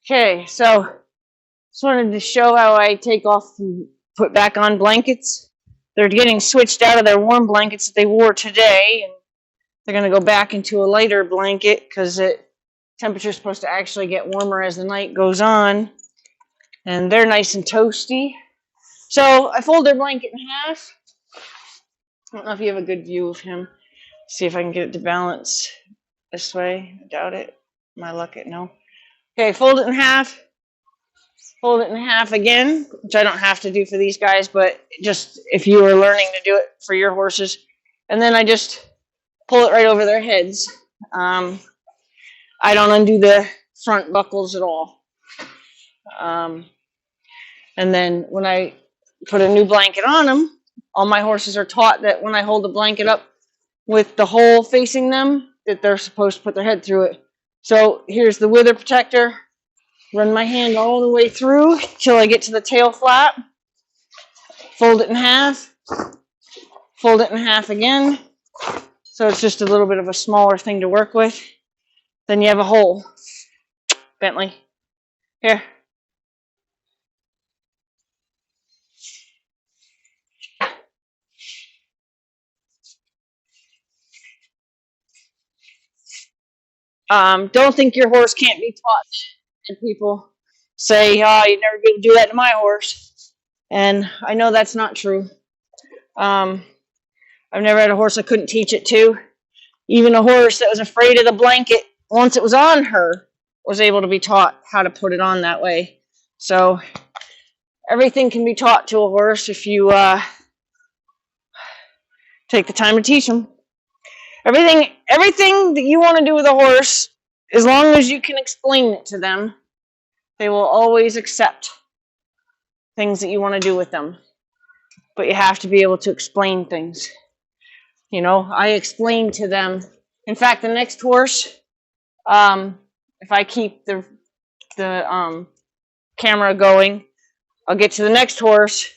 Okay, so just wanted to show how I take off and put back on blankets. They're getting switched out of their warm blankets that they wore today, and they're going to go back into a lighter blanket because the temperature is supposed to actually get warmer as the night goes on, and they're nice and toasty. So I fold their blanket in half. I don't know if you have a good view of him. See if I can get it to balance this way. I doubt it. My luck, no. Okay, fold it in half. Fold it in half again, which I don't have to do for these guys, but just if you were learning to do it for your horses. And then I just pull it right over their heads. I don't undo the front buckles at all. And then when I put a new blanket on them, all my horses are taught that when I hold the blanket up with the hole facing them, that they're supposed to put their head through it. So here's the wither protector. Run my hand all the way through till I get to the tail flap. Fold it in half. Fold it in half again. So it's just a little bit of a smaller thing to work with. Then you have a hole. Bentley. Here. Don't think your horse can't be taught. And people say, oh, you'd never be able to do that to my horse. And I know that's not true. I've never had a horse I couldn't teach it to. Even a horse that was afraid of the blanket, once it was on her, was able to be taught how to put it on that way. So everything can be taught to a horse if you take the time to teach them. Everything that you want to do with a horse, as long as you can explain it to them, they will always accept things that you want to do with them. But you have to be able to explain things. You know, I explain to them. In fact, the next horse, if I keep the camera going, I'll get to the next horse.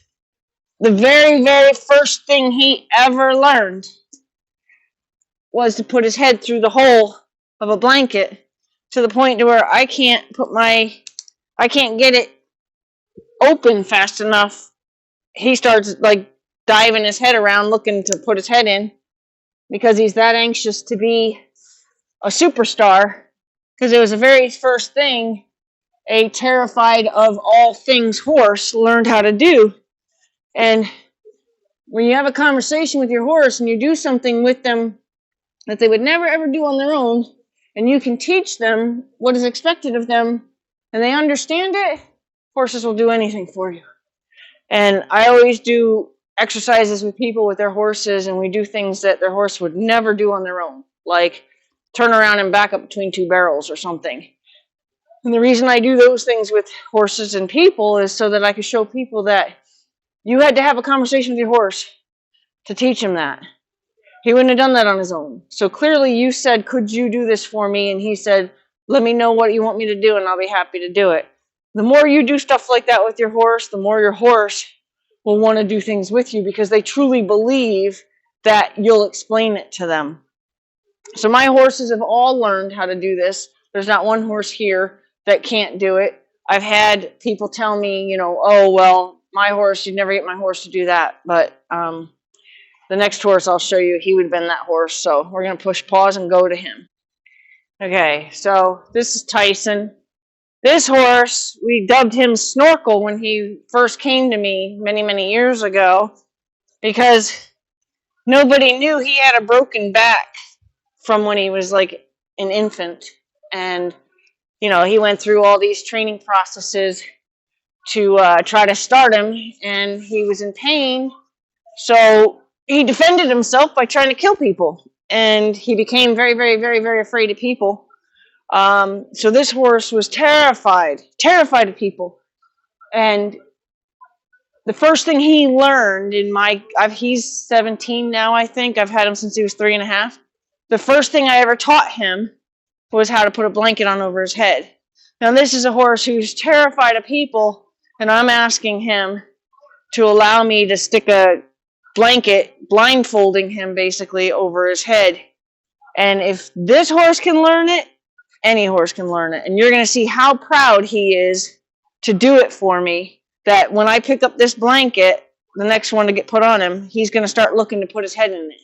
The very, very first thing he ever learned was to put his head through the hole of a blanket, to the point to where I can't get it open fast enough. He starts like diving his head around looking to put his head in because he's that anxious to be a superstar, because it was the very first thing a terrified of all things horse learned how to do. And when you have a conversation with your horse and you do something with them that they would never ever do on their own, and you can teach them what is expected of them, and they understand it, horses will do anything for you. And I always do exercises with people with their horses, and we do things that their horse would never do on their own, like turn around and back up between two barrels or something. And the reason I do those things with horses and people is so that I can show people that you had to have a conversation with your horse to teach him that. He wouldn't have done that on his own. So clearly you said, could you do this for me? And he said, let me know what you want me to do and I'll be happy to do it. The more you do stuff like that with your horse, the more your horse will want to do things with you, because they truly believe that you'll explain it to them. So my horses have all learned how to do this. There's not one horse here that can't do it. I've had people tell me, oh, well, my horse, you'd never get my horse to do that. But the next horse I'll show you, he would have been that horse. So we're going to push pause and go to him. Okay, so this is Tyson. This horse, we dubbed him Snorkel when he first came to me many, many years ago, because nobody knew he had a broken back from when he was like an infant. And, he went through all these training processes to try to start him, and he was in pain. So he defended himself by trying to kill people, and he became very, very, very, very afraid of people. So this horse was terrified of people. And the first thing he learned he's 17 now, I think. I've had him since he was 3.5. The first thing I ever taught him was how to put a blanket on over his head. Now this is a horse who's terrified of people, and I'm asking him to allow me to stick a blanket, blindfolding him basically over his head. And if this horse can learn it, Any horse can learn it. And you're going to see how proud he is to do it for me, that when I pick up this blanket, the next one to get put on him, he's going to start looking to put his head in it.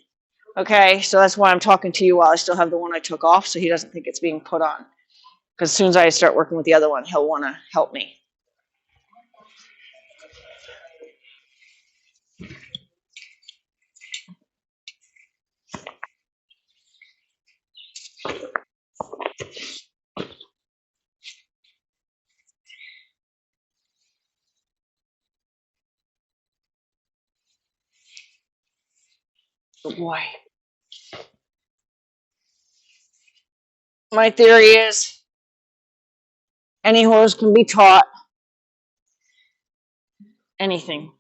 Okay, so that's why I'm talking to you while I still have the one I took off, so he doesn't think it's being put on. Because as soon as I start working with the other one, he'll want to help me. Oh boy. My theory is any horse can be taught anything.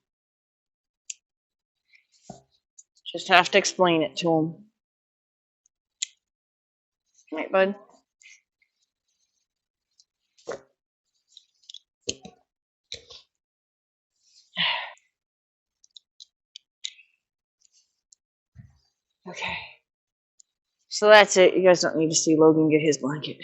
Just have to explain it to him. Right, bud? Okay. So that's it. You guys don't need to see Logan get his blanket.